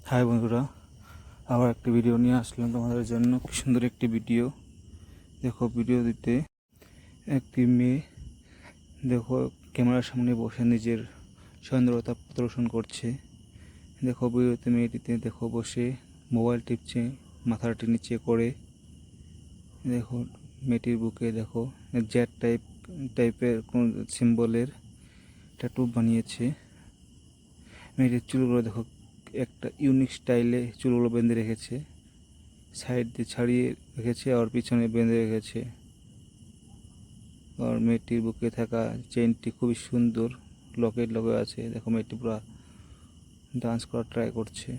High বন্ধুরা, আবার একটি ভিডিও নিয়ে আসলাম তোমাদের জন্য। কি সুন্দর একটি ভিডিও। দেখো, ভিডিও দিতে একটি মেয়ে দেখো ক্যামেরার সামনে বসে নিজের সুন্দরতা প্রদর্শন করছে। দেখো ভিডিওতে মেয়েটিতে দেখো বসে মোবাইল টিপছে মাথাটি নিচে করে। দেখো মেয়েটির বুকে দেখো জেড টাইপের কোন সিম্বলের ট্যাটু বানিয়েছে। মেয়েটির চুলগুলো দেখো একটা ইউনিক স্টাইলে চুলগুলো বেঁধে রেখেছে, সাইড দিয়ে ছাড়িয়ে রেখেছে আর পিছনে বেঁধে রেখেছে। আর মেয়েটির বুকে থাকা চেইনটি খুবই সুন্দর, লকেট লগে আছে। দেখো মেয়েটি পুরো ডান্স করার ট্রাই করছে।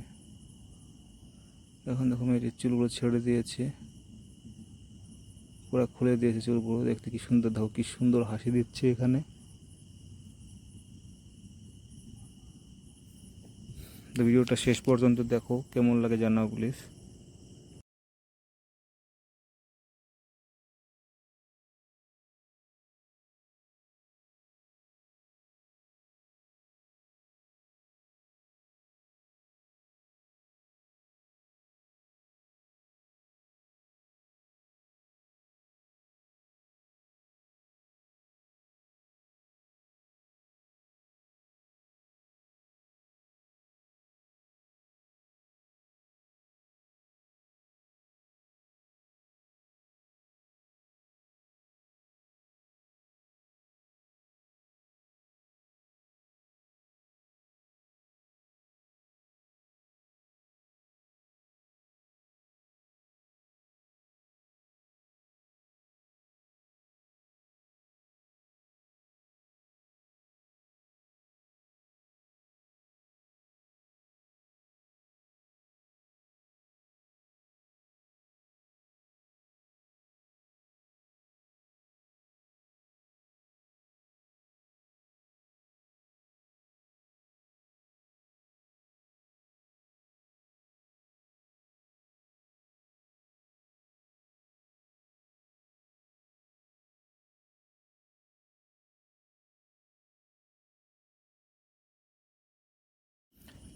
এখন দেখো মেয়েটির চুলগুলো ছেড়ে দিয়েছে, পুরো খুলে দিয়েছে চুলগুলো। দেখতে কি সুন্দর, দেখো কি সুন্দর হাসি দিচ্ছে এখানে। তো ভিডিওটা শেষ পর্যন্ত দেখো, কেমন লাগে জানাও প্লিজ।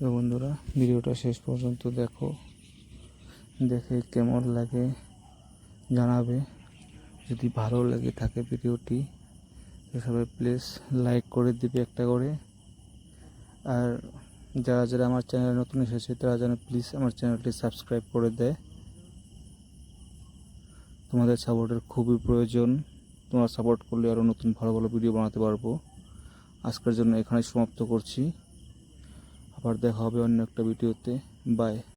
তো বন্ধুরা, ভিডিওটা শেষ পর্যন্ত দেখো, দেখে কেমন লাগে জানাবে। যদি ভালো লেগে থাকে ভিডিওটি তো সবাই প্লিজ লাইক করে দিবে একটা করে। আর যারা যারা আমার চ্যানেলে নতুন এসেছে তারা যেন প্লিজ আমার চ্যানেলটি সাবস্ক্রাইব করে দেয়। তোমাদের সাপোর্টের খুবই প্রয়োজন। তোমরা সাপোর্ট করলে আরও নতুন ভালো ভালো ভিডিও বানাতে পারবো। আজকের জন্য এখানেই সমাপ্ত করছি। আবার দেখা হবে অন্য একটা ভিডিওতে। বাই।